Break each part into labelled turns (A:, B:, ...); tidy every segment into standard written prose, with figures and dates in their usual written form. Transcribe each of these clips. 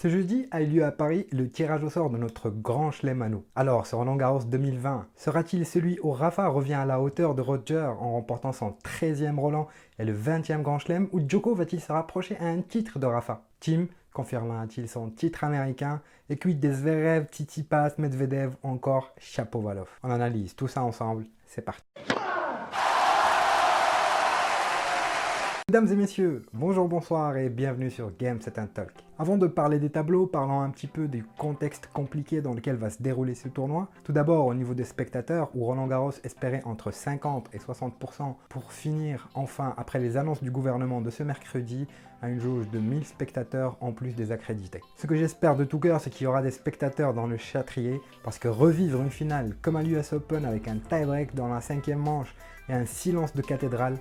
A: Ce jeudi a eu lieu à Paris le tirage au sort de notre grand chelem à nous. Alors, ce Roland-Garros 2020 sera-t-il celui où Rafa revient à la hauteur de Roger en remportant son 13e Roland et le 20e grand chelem, ou Djoko va-t-il se rapprocher à un titre de Rafa? Thiem confirmera-t-il son titre américain? Et quid des Zverev, Tsitsipas, Medvedev ou encore Shapovalov? On analyse tout ça ensemble, c'est parti. Mesdames et messieurs, bonjour, bonsoir et bienvenue sur Game Set & Talk. Avant de parler des tableaux, parlons un petit peu du contexte compliqué dans lequel va se dérouler ce tournoi. Tout d'abord au niveau des spectateurs, où Roland Garros espérait entre 50 et 60% pour finir enfin, après les annonces du gouvernement de ce mercredi, à une jauge de 1000 spectateurs en plus des accrédités. Ce que j'espère de tout cœur, c'est qu'il y aura des spectateurs dans le Châtrier, parce que revivre une finale comme à l'US Open avec un tie-break dans la 5e manche et un silence de cathédrale,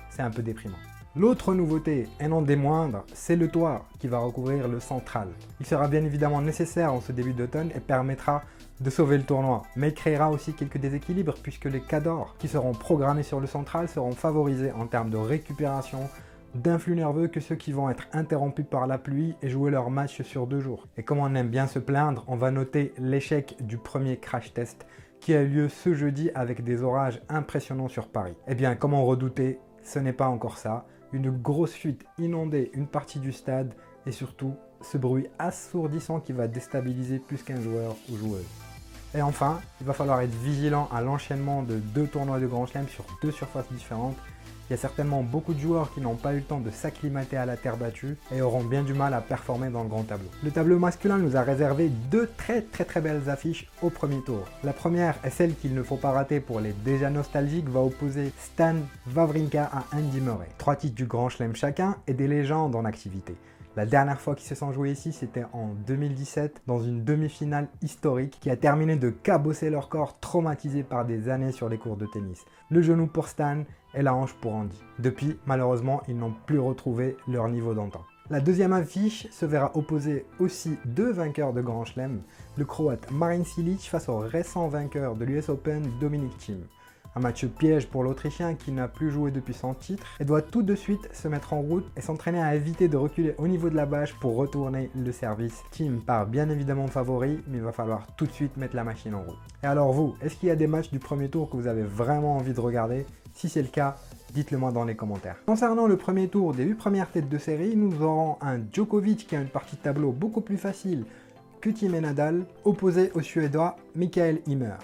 A: c'est un peu déprimant. L'autre nouveauté, et non des moindres, c'est le toit qui va recouvrir le central. Il sera bien évidemment nécessaire en ce début d'automne et permettra de sauver le tournoi, mais il créera aussi quelques déséquilibres puisque les cadors qui seront programmés sur le central seront favorisés en termes de récupération, d'influx nerveux que ceux qui vont être interrompus par la pluie et jouer leur match sur 2 jours. Et comme on aime bien se plaindre, on va noter l'échec du premier crash test qui a eu lieu ce jeudi avec des orages impressionnants sur Paris. Eh bien, comme on redoutait, ce n'est pas encore ça. Une grosse fuite inondait une partie du stade et surtout ce bruit assourdissant qui va déstabiliser plus qu'un joueur ou joueuse. Et enfin, il va falloir être vigilant à l'enchaînement de 2 tournois de Grand Chelem sur 2 surfaces différentes. Il y a certainement beaucoup de joueurs qui n'ont pas eu le temps de s'acclimater à la terre battue et auront bien du mal à performer dans le grand tableau. Le tableau masculin nous a réservé 2 très belles affiches au premier tour. La première est celle qu'il ne faut pas rater pour les déjà nostalgiques, va opposer Stan Wawrinka à Andy Murray. 3 titres du Grand Chelem chacun et des légendes en activité. La dernière fois qu'ils se sont joués ici, c'était en 2017, dans une demi-finale historique qui a terminé de cabosser leur corps traumatisés par des années sur les cours de tennis. Le genou pour Stan et la hanche pour Andy. Depuis, malheureusement, ils n'ont plus retrouvé leur niveau d'antan. La deuxième affiche se verra opposer aussi 2 vainqueurs de Grand Chelem, le croate Marin Cilic face au récent vainqueur de l'US Open Dominic Thiem. Un match piège pour l'Autrichien qui n'a plus joué depuis son titre et doit tout de suite se mettre en route et s'entraîner à éviter de reculer au niveau de la bâche pour retourner le service. Thiem part bien évidemment favori, mais il va falloir tout de suite mettre la machine en route. Et alors vous, est-ce qu'il y a des matchs du premier tour que vous avez vraiment envie de regarder? Si c'est le cas, dites-le moi dans les commentaires. Concernant le premier tour des 8 premières têtes de série, nous aurons un Djokovic qui a une partie de tableau beaucoup plus facile que Thiem et Nadal, opposé au Suédois Mikael Ymer.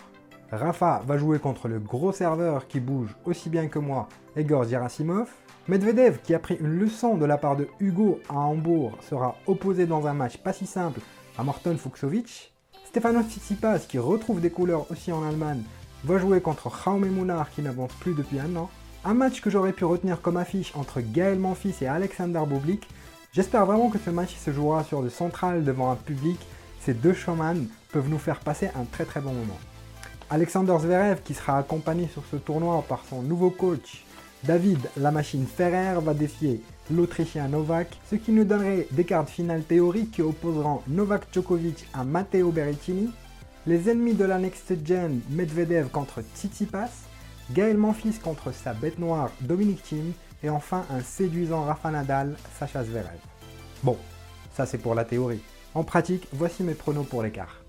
A: Rafa va jouer contre le gros serveur qui bouge aussi bien que moi, Egor Gerasimov. Medvedev, qui a pris une leçon de la part de Hugo à Hambourg, sera opposé dans un match pas si simple à Morten Fucsovics. Stefanos Tsitsipas, qui retrouve des couleurs aussi en Allemagne, va jouer contre Jaume Munar qui n'avance plus depuis un an. Un match que j'aurais pu retenir comme affiche entre Gaël Monfils et Alexander Bublik. J'espère vraiment que ce match se jouera sur le central devant un public. Ces 2 showman peuvent nous faire passer un très bon moment. Alexander Zverev, qui sera accompagné sur ce tournoi par son nouveau coach, David la machine Ferrer, va défier l'Autrichien Novak, ce qui nous donnerait des quarts de finale théoriques qui opposeront Novak Djokovic à Matteo Berrettini, les ennemis de la Next Gen Medvedev contre Tsitsipas, Gaël Monfils contre sa bête noire Dominic Thiem, et enfin un séduisant Rafa Nadal, Sascha Zverev. Bon, ça c'est pour la théorie. En pratique, voici mes pronos pour les quarts.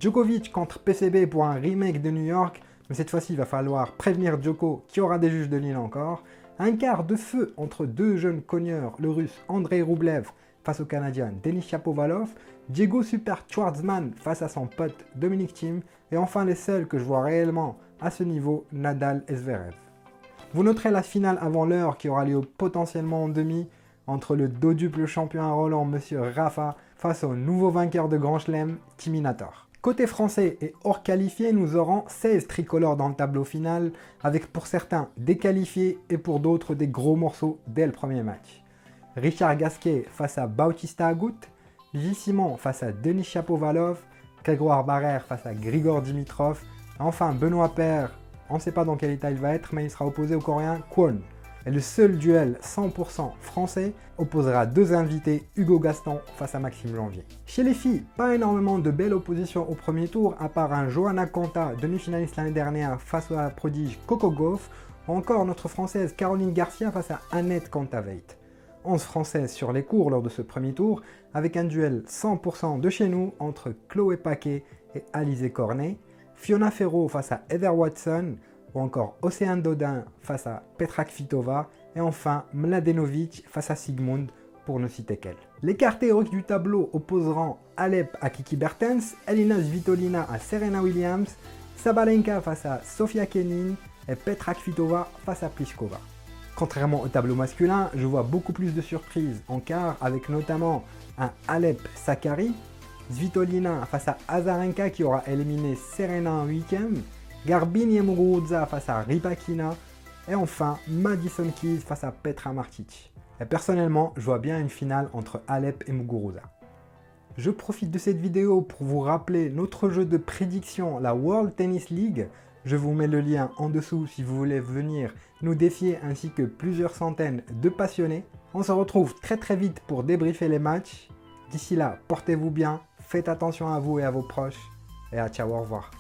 A: Djokovic contre PCB pour un remake de New York, mais cette fois-ci il va falloir prévenir Djoko qui aura des juges de ligne encore. Un quart de feu entre 2 jeunes cogneurs, le russe Andrei Rublev face au Canadien Denis Shapovalov, Diego Super Schwartzman face à son pote Dominic Thiem, et enfin les seuls que je vois réellement à ce niveau, Nadal et Zverev. Vous noterez la finale avant l'heure qui aura lieu potentiellement en demi entre le doduple champion à Roland Monsieur Rafa face au nouveau vainqueur de Grand Chelem, Timinator. Côté français et hors qualifié, nous aurons 16 tricolores dans le tableau final, avec pour certains des qualifiés et pour d'autres des gros morceaux dès le premier match. Richard Gasquet face à Bautista Agut, J. Simon face à Denis Shapovalov, Grégoire Barrère face à Grigor Dimitrov, enfin Benoît Paire, on ne sait pas dans quel état il va être, mais il sera opposé au Coréen Kwon. Et le seul duel 100% français opposera 2 invités, Hugo Gaston face à Maxime Janvier. Chez les filles, pas énormément de belles oppositions au premier tour, à part un Johanna Konta, demi-finaliste l'année dernière face à la prodige Coco Gauff, ou encore notre française Caroline Garcia face à Annette Kontaveit. 11 Françaises sur les cours lors de ce premier tour, avec un duel 100% de chez nous entre Chloé Paquet et Alizé Cornet, Fiona Ferro face à Heather Watson, ou encore Océane Dodin face à Petra Kvitova, et enfin Mladenovic face à Sigmund, pour ne citer qu'elle. Les cartes théoriques du tableau opposeront Alep à Kiki Bertens, Elina Svitolina à Serena Williams, Sabalenka face à Sofia Kenin et Petra Kvitova face à Pliskova. Contrairement au tableau masculin, je vois beaucoup plus de surprises en quart avec notamment un Alep-Sakkari, Svitolina face à Azarenka qui aura éliminé Serena en 8e, Garbine Muguruza face à Rybakina et enfin Madison Keys face à Petra Martic. Et personnellement, je vois bien une finale entre Alep et Muguruza. Je profite de cette vidéo pour vous rappeler notre jeu de prédiction, la World Tennis League. Je vous mets le lien en dessous si vous voulez venir nous défier ainsi que plusieurs centaines de passionnés. On se retrouve très vite pour débriefer les matchs. D'ici là, portez-vous bien, faites attention à vous et à vos proches. Et à ciao, au revoir.